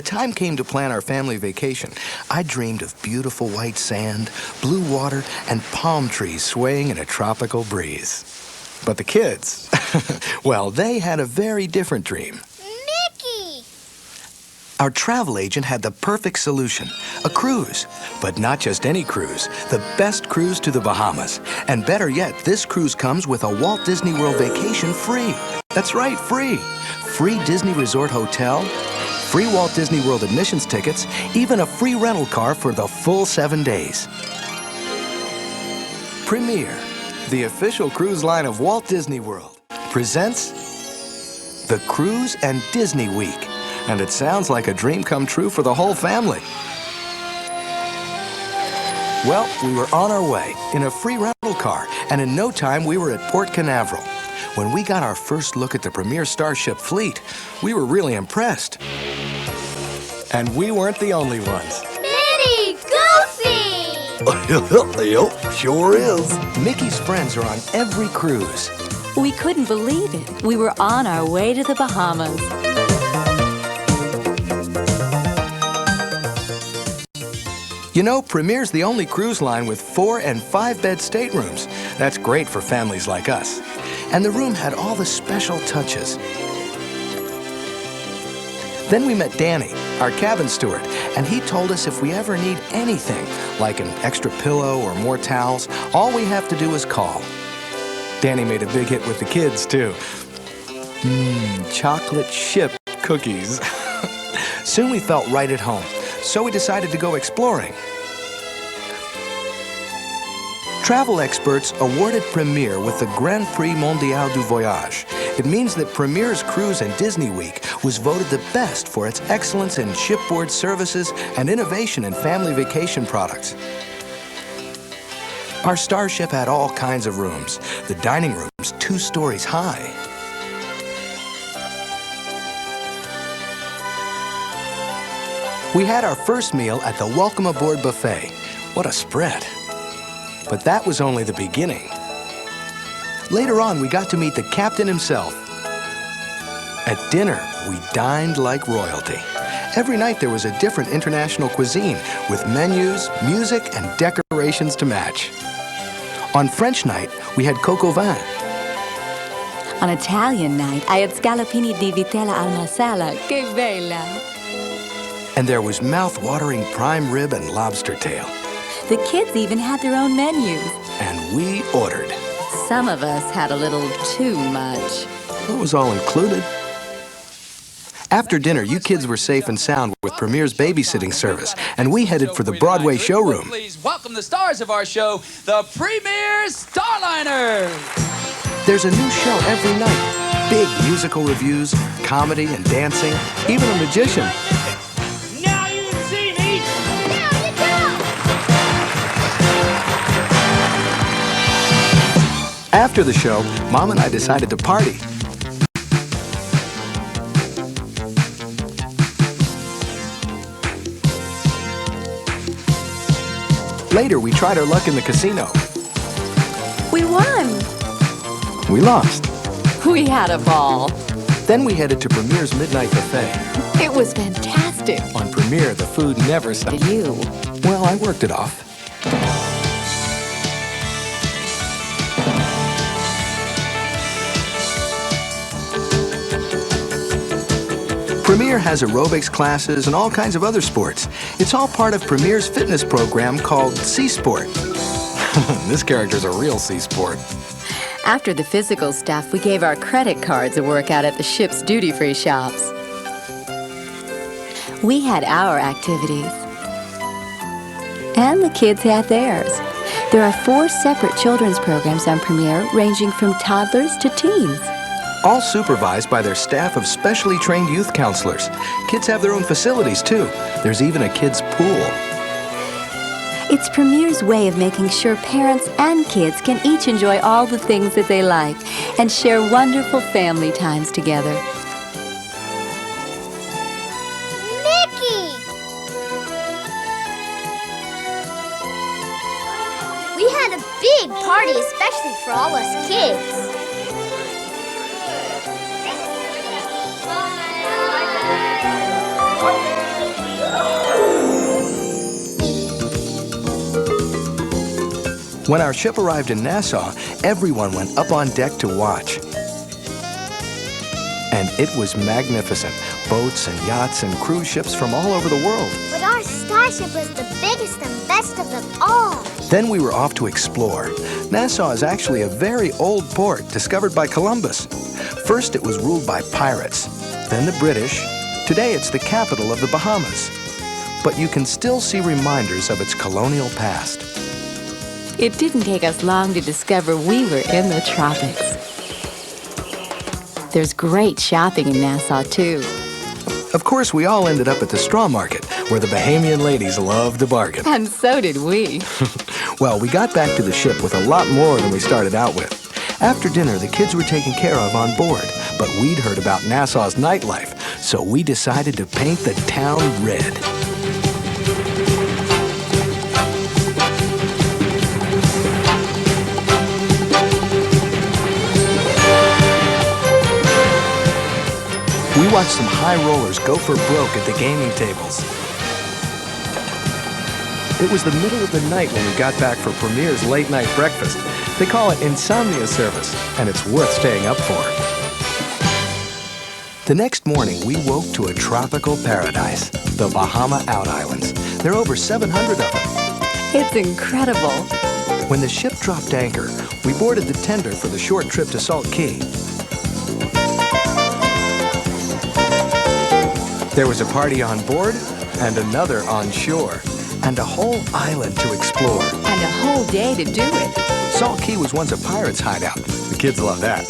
time came to plan our family vacation, I dreamed of beautiful white sand, blue water, and palm trees swaying in a tropical breeze. But the kids, well, they had a very different dream. Mickey! Our travel agent had the perfect solution, a cruise. But not just any cruise, the best cruise to the Bahamas. And better yet, this cruise comes with a Walt Disney World vacation free. That's right, free. Free Disney Resort Hotel, free Walt Disney World admissions tickets, even a free rental car for the full 7 days. Premier, the official cruise line of Walt Disney World, presents the Cruise and Disney Week. And it sounds like a dream come true for the whole family. Well, we were on our way in a free rental car, and in no time we were at Port Canaveral. When we got our first look at the Premier Starship fleet, we were really impressed. And we weren't the only ones. Minnie! Goofy! Yep, sure is. Mickey's friends are on every cruise. We couldn't believe it. We were on our way to the Bahamas. You know, Premier's the only cruise line with 4- and 5-bed staterooms. That's great for families like us. And the room had all the special touches. Then we met Danny, our cabin steward, and he told us if we ever need anything, like an extra pillow or more towels, all we have to do is call. Danny made a big hit with the kids, too. Chocolate chip cookies. Soon we felt right at home, so we decided to go exploring. Travel experts awarded Premier with the Grand Prix Mondial du Voyage. It means that Premier's Cruise and Disney Week was voted the best for its excellence in shipboard services and innovation in family vacation products. Our Starship had all kinds of rooms, the dining rooms 2 stories high. We had our first meal at the Welcome Aboard buffet. What a spread. But that was only the beginning. Later on, we got to meet the captain himself. At dinner, we dined like royalty. Every night there was a different international cuisine with menus, music, and decorations to match. On French night, we had coq au vin. On Italian night, I had scallopini di vitella al marsala. Que bella! And there was mouth-watering prime rib and lobster tail. The kids even had their own menus. And we ordered. Some of us had a little too much. It was all included. After dinner, you kids were safe and sound with Premier's babysitting service, and we headed for the Broadway showroom. Please welcome the stars of our show, the Premier Starliners! There's a new show every night. Big musical reviews, comedy and dancing, even a magician. Now you see me! Now you don't! After the show, Mom and I decided to party. Later, we tried our luck in the casino. We won! We lost. We had a ball. Then we headed to Premier's Midnight Buffet. It was fantastic. On Premier, the food never stopped. Did you? Well, I worked it off. Premier has aerobics classes and all kinds of other sports. It's all part of Premier's fitness program called Sea Sport. This character's a real sea sport. After the physical stuff, we gave our credit cards a workout at the ship's duty-free shops. We had our activities. And the kids had theirs. There are 4 separate children's programs on Premier, ranging from toddlers to teens. All supervised by their staff of specially trained youth counselors. Kids have their own facilities, too. There's even a kids' pool. It's Premier's way of making sure parents and kids can each enjoy all the things that they like and share wonderful family times together. Mickey! We had a big party, especially for all us kids. When our ship arrived in Nassau, everyone went up on deck to watch. And it was magnificent. Boats and yachts and cruise ships from all over the world. But our starship was the biggest and best of them all. Then we were off to explore. Nassau is actually a very old port discovered by Columbus. First, it was ruled by pirates, then the British. Today, it's the capital of the Bahamas. But you can still see reminders of its colonial past. It didn't take us long to discover we were in the tropics. There's great shopping in Nassau, too. Of course, we all ended up at the straw market, where the Bahamian ladies love to bargain. And so did we. Well, we got back to the ship with a lot more than we started out with. After dinner, the kids were taken care of on board, but we'd heard about Nassau's nightlife, so we decided to paint the town red. We watched some high rollers go for broke at the gaming tables. It was the middle of the night when we got back for Premier's late night breakfast. They call it insomnia service, and it's worth staying up for. The next morning, we woke to a tropical paradise, the Bahama Out Islands. There are over 700 of them. It's incredible. When the ship dropped anchor, we boarded the tender for the short trip to Salt Cay. There was a party on board and another on shore, and a whole island to explore. And a whole day to do it. Salt Cay was once a pirate's hideout. The kids loved that.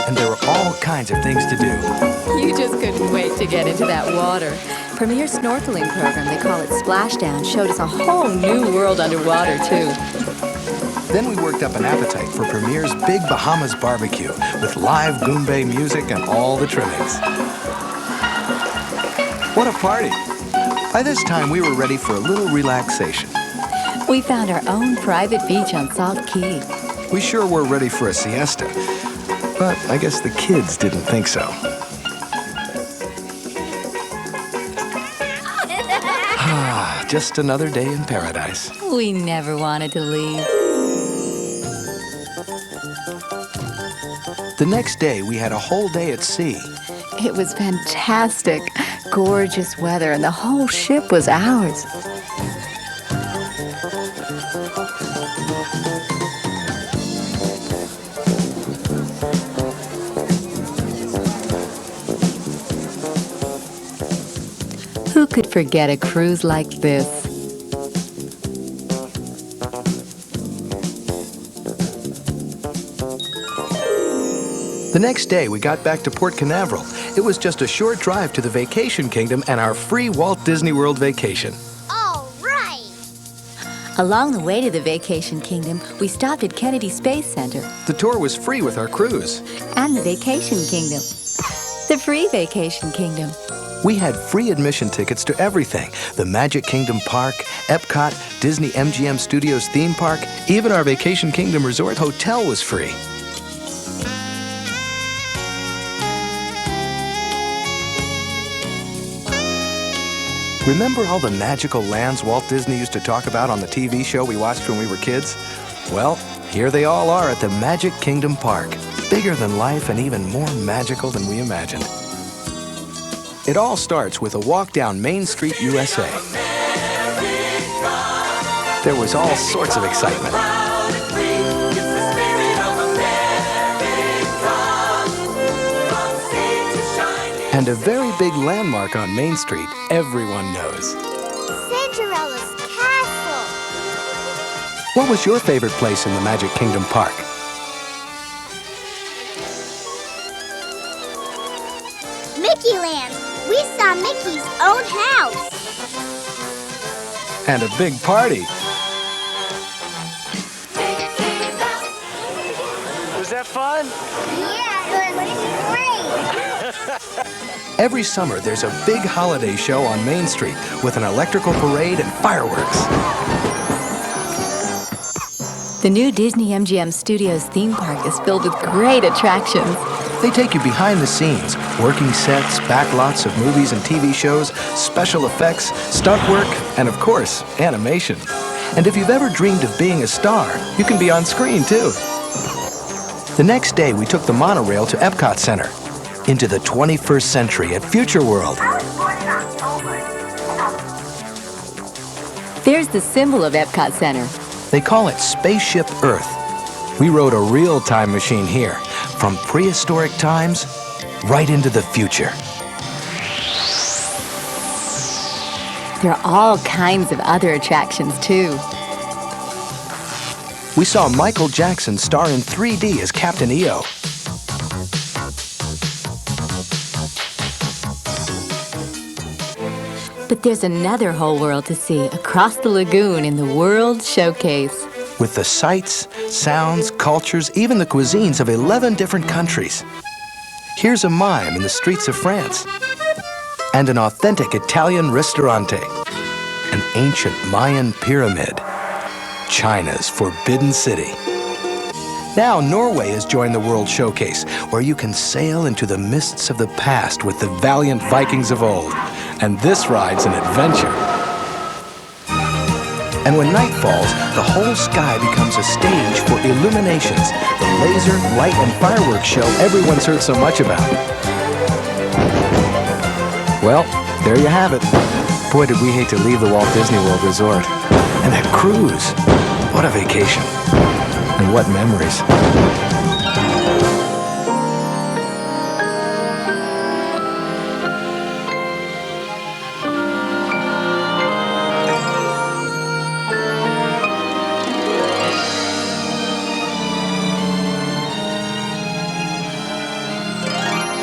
And there were all kinds of things to do. You just couldn't wait to get into that water. Premier's snorkeling program, they call it Splashdown, showed us a whole new world underwater, too. Then we worked up an appetite for Premier's Big Bahamas barbecue with live Goombay music and all the trimmings. What a party! By this time, we were ready for a little relaxation. We found our own private beach on Salt Cay. We sure were ready for a siesta, but I guess the kids didn't think so. Ah, just another day in paradise. We never wanted to leave. The next day, we had a whole day at sea. It was fantastic. Gorgeous weather, and the whole ship was ours. Who could forget a cruise like this? The next day, we got back to Port Canaveral. It was just a short drive to the Vacation Kingdom and our free Walt Disney World vacation. All right. Along the way to the Vacation Kingdom, we stopped at Kennedy Space Center The tour was free with our cruise. and the Vacation Kingdom. The free Vacation Kingdom. We had free admission tickets to everything. The Magic Kingdom Park, Epcot, Disney MGM Studios theme park, even our Vacation Kingdom Resort hotel was free. Remember all the magical lands Walt Disney used to talk about on the TV show we watched when we were kids? Well, here they all are at the Magic Kingdom Park. Bigger than life and even more magical than we imagined. It all starts with a walk down Main Street, USA. There was all sorts of excitement. And a very big landmark on Main Street everyone knows. Cinderella's castle. What was your favorite place in the Magic Kingdom Park? Mickey Land. We saw Mickey's own house. And a big party. Was that fun? Yeah, it was great. Every summer, there's a big holiday show on Main Street with an electrical parade and fireworks. The new Disney MGM Studios theme park is filled with great attractions. They take you behind the scenes, working sets, backlots of movies and TV shows, special effects, stunt work, and of course, animation. And if you've ever dreamed of being a star, you can be on screen too. The next day, we took the monorail to Epcot Center, into the 21st century at Future World. There's the symbol of Epcot Center. They call it Spaceship Earth. We rode a real time machine here, from prehistoric times right into the future. There are all kinds of other attractions, too. We saw Michael Jackson star in 3D as Captain EO. But there's another whole world to see across the lagoon in the World Showcase. With the sights, sounds, cultures, even the cuisines of 11 different countries. Here's a mime in the streets of France. And an authentic Italian ristorante. An ancient Mayan pyramid. China's Forbidden City. Now Norway has joined the World Showcase, where you can sail into the mists of the past with the valiant Vikings of old. And this ride's an adventure. And when night falls, the whole sky becomes a stage for illuminations, the laser, light, and fireworks show everyone's heard so much about. Well, there you have it. Boy, did we hate to leave the Walt Disney World Resort. And that cruise. What a vacation. And what memories.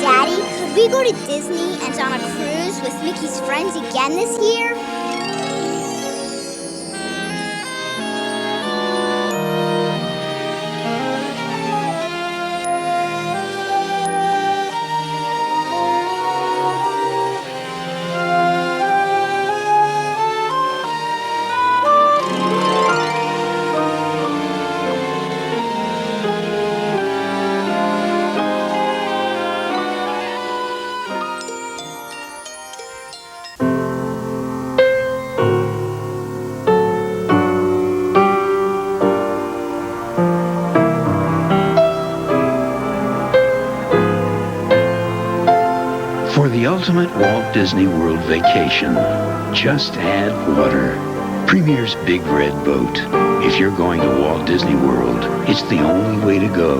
Daddy, could we go to Disney and on a cruise with Mickey's friends again this year? For the ultimate Walt Disney World vacation, just add water. Premier's Big Red Boat. If you're going to Walt Disney World, it's the only way to go.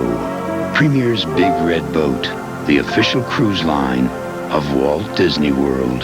Premier's Big Red Boat, the official cruise line of Walt Disney World.